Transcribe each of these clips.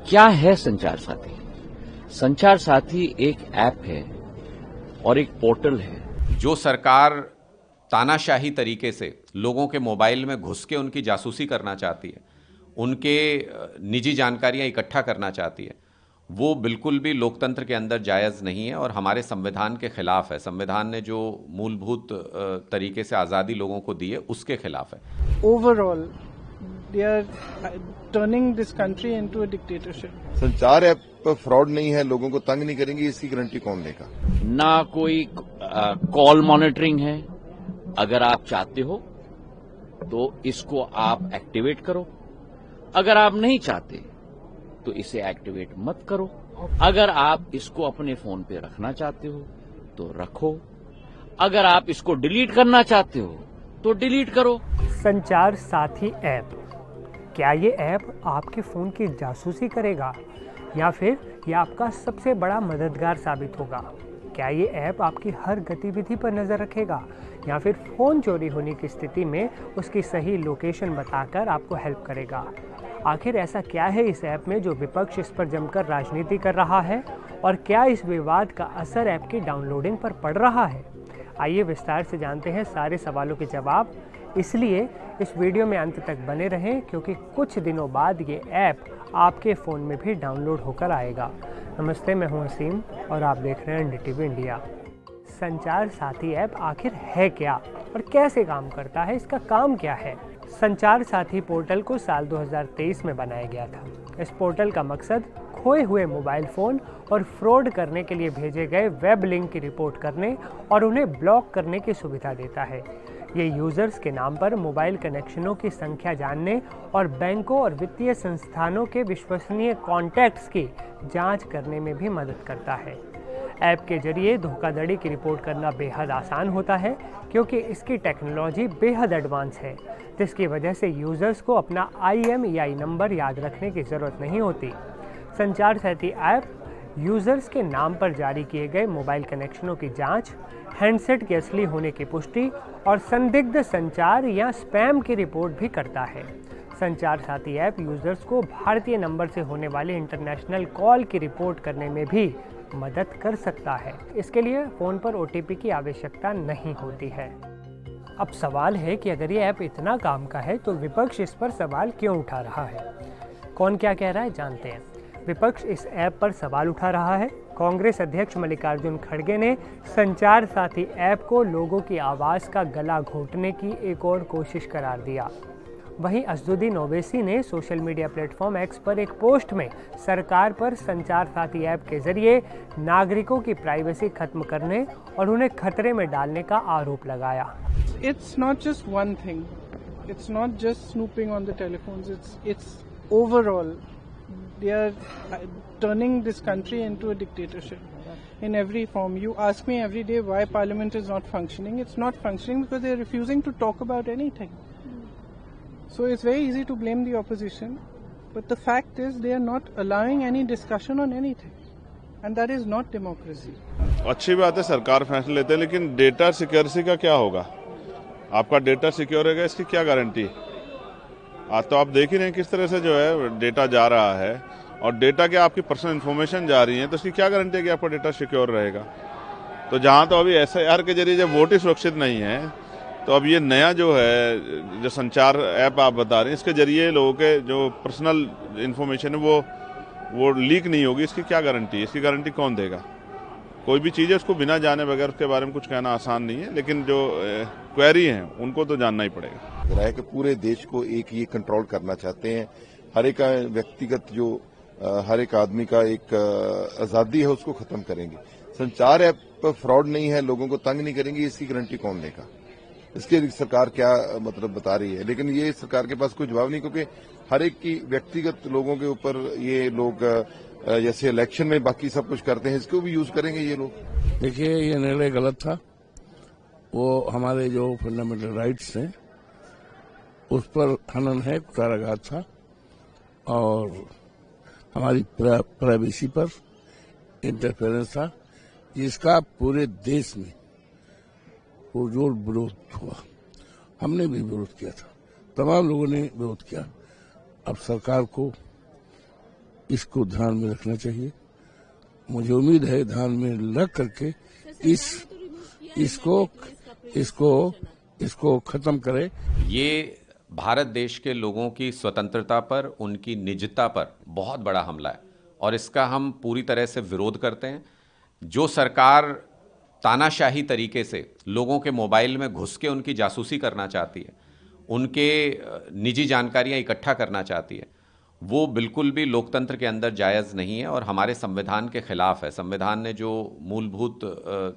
क्या है संचार साथी? संचार साथी एक ऐप है और एक पोर्टल है। जो सरकार तानाशाही तरीके से लोगों के मोबाइल में घुस के उनकी जासूसी करना चाहती है, उनके निजी जानकारियां इकट्ठा करना चाहती है, वो बिल्कुल भी लोकतंत्र के अंदर जायज़ नहीं है और हमारे संविधान के खिलाफ है। संविधान ने जो मूलभूत तरीके से आज़ादी लोगों को दी है, उसके खिलाफ है। Overall they are turning this country into a dictatorship. संचार ऐप फ्रॉड नहीं है, लोगों को तंग नहीं करेंगी, इसकी गारंटी कौन देगा? ना कोई कॉल मॉनिटरिंग है। अगर आप चाहते हो तो इसको आप एक्टिवेट करो, अगर आप नहीं चाहते तो इसे एक्टिवेट मत करो। अगर आप इसको अपने फोन पे रखना चाहते हो तो रखो, अगर आप इसको डिलीट करना चाहते हो तो डिलीट करो। संचार साथी ऐप, क्या ये ऐप आपके फ़ोन की जासूसी करेगा या फिर यह आपका सबसे बड़ा मददगार साबित होगा? क्या ये ऐप आपकी हर गतिविधि पर नज़र रखेगा या फिर फ़ोन चोरी होने की स्थिति में उसकी सही लोकेशन बताकर आपको हेल्प करेगा? आखिर ऐसा क्या है इस ऐप में जो विपक्ष इस पर जमकर राजनीति कर रहा है और क्या इस विवाद का असर ऐप की डाउनलोडिंग पर पड़ रहा है? आइए विस्तार से जानते हैं सारे सवालों के जवाब। इसलिए इस वीडियो में अंत तक बने रहें क्योंकि कुछ दिनों बाद ये ऐप आपके फ़ोन में भी डाउनलोड होकर आएगा। नमस्ते, मैं हूं असीम और आप देख रहे हैं NDTV इंडिया। संचार साथी ऐप आखिर है क्या और कैसे काम करता है? इसका काम क्या है? संचार साथी पोर्टल को साल 2023 में बनाया गया था। इस पोर्टल का मकसद खोए हुए मोबाइल फ़ोन और फ्रॉड करने के लिए भेजे गए वेब लिंक की रिपोर्ट करने और उन्हें ब्लॉक करने की सुविधा देता है। ये यूज़र्स के नाम पर मोबाइल कनेक्शनों की संख्या जानने और बैंकों और वित्तीय संस्थानों के विश्वसनीय कॉन्टैक्ट्स की जांच करने में भी मदद करता है। ऐप के जरिए धोखाधड़ी की रिपोर्ट करना बेहद आसान होता है क्योंकि इसकी टेक्नोलॉजी बेहद एडवांस है, जिसकी वजह से यूज़र्स को अपना IMEI नंबर याद रखने की ज़रूरत नहीं होती। संचार साथी ऐप यूज़र्स के नाम पर जारी किए गए मोबाइल कनेक्शनों की जांच, हैंडसेट के असली होने की पुष्टि और संदिग्ध संचार या स्पैम की रिपोर्ट भी करता है। संचार साथी ऐप यूज़र्स को भारतीय नंबर से होने वाले इंटरनेशनल कॉल की रिपोर्ट करने में भी मदद कर सकता है। इसके लिए फ़ोन पर OTP की आवश्यकता नहीं होती है। अब सवाल है कि अगर ये ऐप इतना काम का है तो विपक्ष इस पर सवाल क्यों उठा रहा है? कौन क्या कह रहा है, जानते हैं। विपक्ष इस ऐप पर सवाल उठा रहा है। कांग्रेस अध्यक्ष मल्लिकार्जुन खड़गे ने संचार साथी ऐप को लोगों की आवाज़ का गला घोंटने की एक और कोशिश करार दिया। वहीं असदुद्दीन ओवैसी ने सोशल मीडिया प्लेटफॉर्म X पर एक पोस्ट में सरकार पर संचार साथी ऐप के जरिए नागरिकों की प्राइवेसी खत्म करने और उन्हें खतरे में डालने का आरोप लगाया। It's not just one thing. It's not just snooping on the telephones. It's overall. They are turning this country into a dictatorship in every form. You ask me every day why Parliament is not functioning. It's not functioning because they are refusing to talk about anything. So it's very easy to blame the opposition, but the fact is they are not allowing any discussion on anything, and that is not democracy. अच्छी बात है सरकार फैसले लेते हैं, लेकिन data security का क्या होगा? आपका डेटा सिक्योर रहेगा, इसकी क्या गारंटी? आज तो आप देख ही रहे हैं किस तरह से जो है डेटा जा रहा है और डेटा के आपकी पर्सनल इन्फॉर्मेशन जा रही है, तो इसकी क्या गारंटी है कि आपका डेटा सिक्योर रहेगा? तो जहां तो अभी SIR के जरिए जब वोट ही सुरक्षित नहीं है, तो अब ये नया जो है जो संचार ऐप आप बता रहे हैं, इसके जरिए लोगों के जो पर्सनल इन्फॉर्मेशन है वो लीक नहीं होगी, इसकी क्या गारंटी है? इसकी गारंटी कौन देगा? कोई भी चीज़ है उसको बिना जाने बगैर उसके बारे में कुछ कहना आसान नहीं है, लेकिन जो क्वेरी हैं उनको तो जानना ही पड़ेगा। है कि पूरे देश को एक ये कंट्रोल करना चाहते हैं। हर एक व्यक्तिगत जो हर एक आदमी का एक आज़ादी है उसको खत्म करेंगे। संचार ऐप फ्रॉड नहीं है, लोगों को तंग नहीं करेंगी, इसकी गारंटी कौन देगा? इसके लिए सरकार क्या मतलब बता रही है, लेकिन ये सरकार के पास कोई जवाब नहीं, क्योंकि हर एक की व्यक्तिगत लोगों के ऊपर ये लोग जैसे इलेक्शन में बाकी सब कुछ करते हैं, इसको भी यूज करेंगे ये लोग। देखिए, ये निर्णय गलत था। वो हमारे जो फंडामेंटल राइट्स हैं उस पर हनन है, कुठाराघात था और हमारी प्राइवेसी पर इंटरफेरेंस था, जिसका पूरे देश में पुरजोर विरोध हुआ। हमने भी विरोध किया था, तमाम लोगों ने विरोध किया। अब सरकार को इसको ध्यान में रखना चाहिए। मुझे उम्मीद है ध्यान में रख करके इसको खत्म करे। ये भारत देश के लोगों की स्वतंत्रता पर, उनकी निजता पर बहुत बड़ा हमला है और इसका हम पूरी तरह से विरोध करते हैं। जो सरकार तानाशाही तरीके से लोगों के मोबाइल में घुस के उनकी जासूसी करना चाहती है, उनके निजी जानकारियां इकट्ठा करना चाहती है, वो बिल्कुल भी लोकतंत्र के अंदर जायज़ नहीं है और हमारे संविधान के खिलाफ है। संविधान ने जो मूलभूत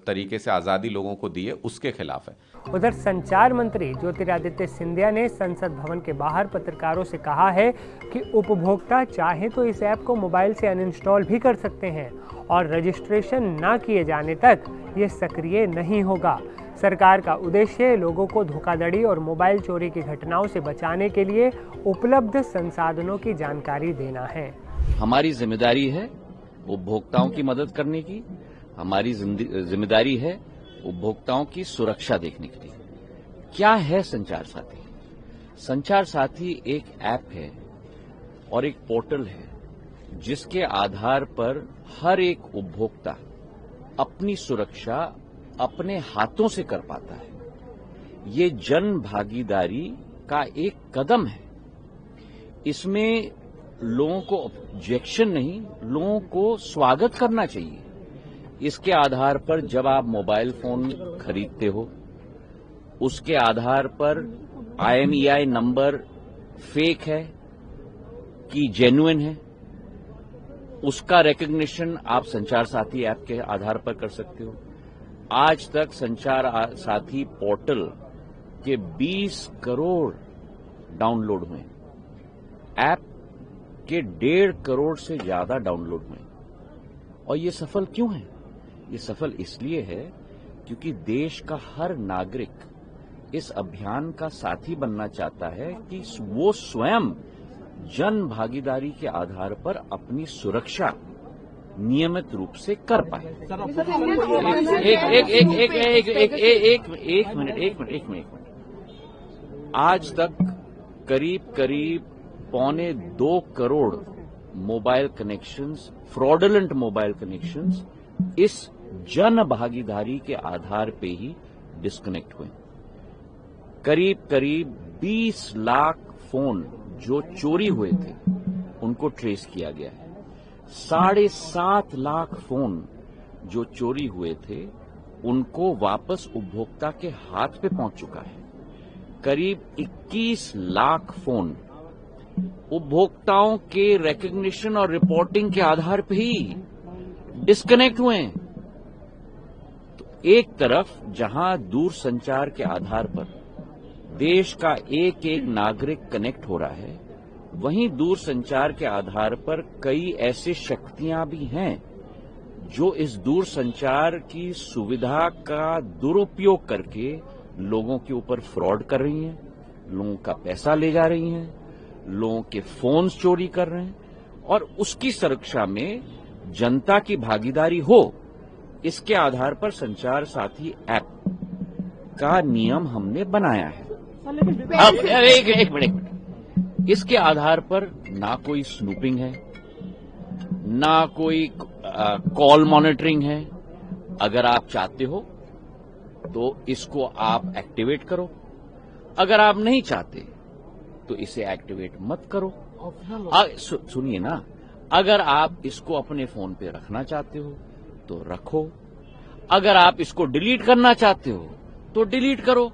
तरीके से आज़ादी लोगों को दी है उसके खिलाफ है। उधर संचार मंत्री ज्योतिरादित्य सिंधिया ने संसद भवन के बाहर पत्रकारों से कहा है कि उपभोक्ता चाहे तो इस ऐप को मोबाइल से अनइंस्टॉल भी कर सकते हैं और रजिस्ट्रेशन ना किए जाने तक ये सक्रिय नहीं होगा। सरकार का उद्देश्य लोगों को धोखाधड़ी और मोबाइल चोरी की घटनाओं से बचाने के लिए उपलब्ध संसाधनों की जानकारी देना है। हमारी जिम्मेदारी है उपभोक्ताओं की मदद करने की, हमारी जिम्मेदारी है उपभोक्ताओं की सुरक्षा देखने के लिए। क्या है संचार साथी? संचार साथी एक ऐप है और एक पोर्टल है जिसके आधार पर हर एक उपभोक्ता अपनी सुरक्षा अपने हाथों से कर पाता है। ये जन भागीदारी का एक कदम है। इसमें लोगों को ऑब्जेक्शन नहीं, लोगों को स्वागत करना चाहिए। इसके आधार पर जब आप मोबाइल फोन खरीदते हो, उसके आधार पर IMEI नंबर फेक है कि जेन्युइन है, उसका रिकॉग्निशन आप संचार साथी ऐप के आधार पर कर सकते हो। आज तक संचार साथी पोर्टल के 20 करोड़ डाउनलोड हुए, ऐप के 1.5 करोड़ से ज्यादा डाउनलोड हुए। और ये सफल क्यों है? ये सफल इसलिए है क्योंकि देश का हर नागरिक इस अभियान का साथी बनना चाहता है कि वो स्वयं जन भागीदारी के आधार पर अपनी सुरक्षा नियमित रूप से कर पाए। एक मिनट। आज तक करीब 1.25 crore mobile connections, fraudulent mobile connections इस जन भागीदारी के आधार पे ही डिस्कनेक्ट हुए। करीब 20 लाख फोन जो चोरी हुए थे उनको ट्रेस किया गया है। 7.5 लाख फोन जो चोरी हुए थे उनको वापस उपभोक्ता के हाथ पे पहुंच चुका है। करीब 21 लाख फोन उपभोक्ताओं के रिकॉग्निशन और रिपोर्टिंग के आधार पे ही डिस्कनेक्ट हुए हैं। तो एक तरफ जहां दूर संचार के आधार पर देश का एक नागरिक कनेक्ट हो रहा है, वहीं दूर संचार के आधार पर कई ऐसी शक्तियां भी हैं जो इस दूर संचार की सुविधा का दुरुपयोग करके लोगों के ऊपर फ्रॉड कर रही हैं, लोगों का पैसा ले जा रही हैं, लोगों के फोन्स चोरी कर रहे हैं। और उसकी सुरक्षा में जनता की भागीदारी हो, इसके आधार पर संचार साथी ऐप का नियम हमने बनाया है। अब एक मिनट, इसके आधार पर ना कोई स्नूपिंग है, ना कोई कॉल मॉनिटरिंग है। अगर आप चाहते हो तो इसको आप एक्टिवेट करो, अगर आप नहीं चाहते तो इसे एक्टिवेट मत करो। सुनिए ना, अगर आप इसको अपने फोन पे रखना चाहते हो तो रखो, अगर आप इसको डिलीट करना चाहते हो तो डिलीट करो।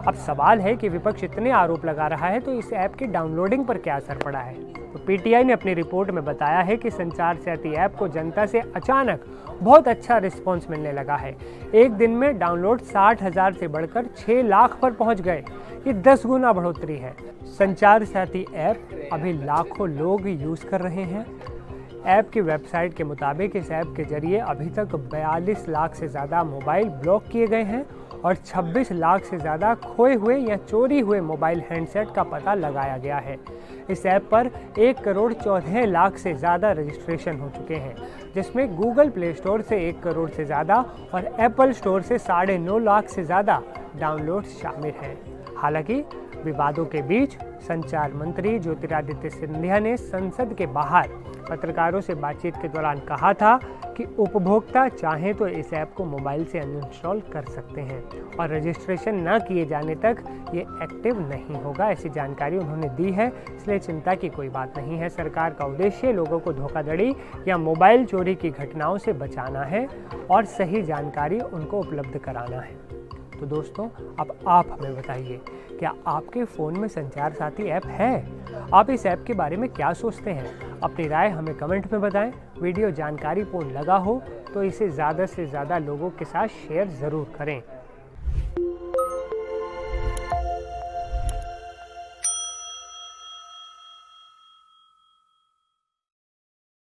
अब सवाल है कि विपक्ष इतने आरोप लगा रहा है तो इस ऐप की डाउनलोडिंग पर क्या असर पड़ा है। तो PTI ने अपनी रिपोर्ट में बताया है कि संचार साथी ऐप को जनता से अचानक बहुत अच्छा रिस्पांस मिलने लगा है। एक दिन में डाउनलोड 60,000 से बढ़कर 6 लाख पर पहुंच गए। ये 10 गुना बढ़ोतरी है। संचार साथी ऐप अभी लाखों लोग यूज कर रहे हैं। ऐप की वेबसाइट के मुताबिक इस ऐप के जरिए अभी तक 42 लाख से ज़्यादा मोबाइल ब्लॉक किए गए हैं और 26 लाख से ज़्यादा खोए हुए या चोरी हुए मोबाइल हैंडसेट का पता लगाया गया है। इस ऐप पर 1 करोड़ 14 लाख से ज़्यादा रजिस्ट्रेशन हो चुके हैं, जिसमें गूगल प्ले स्टोर से 1 करोड़ से ज़्यादा और एप्पल स्टोर से 9.5 लाख से ज़्यादा डाउनलोड शामिल हैं। हालांकि विवादों के बीच संचार मंत्री ज्योतिरादित्य सिंधिया ने संसद के बाहर पत्रकारों से बातचीत के दौरान कहा था कि उपभोक्ता चाहें तो इस ऐप को मोबाइल से अनइंस्टॉल कर सकते हैं और रजिस्ट्रेशन न किए जाने तक ये एक्टिव नहीं होगा। ऐसी जानकारी उन्होंने दी है, इसलिए चिंता की कोई बात नहीं है। सरकार का उद्देश्य लोगों को धोखाधड़ी या मोबाइल चोरी की घटनाओं से बचाना है और सही जानकारी उनको उपलब्ध कराना है। तो दोस्तों, अब आप हमें बताइए, क्या आपके फ़ोन में संचार साथी ऐप है? आप इस ऐप के बारे में क्या सोचते हैं? अपनी राय हमें कमेंट में बताएं। वीडियो जानकारीपूर्ण लगा हो तो इसे ज़्यादा से ज़्यादा लोगों के साथ शेयर ज़रूर करें।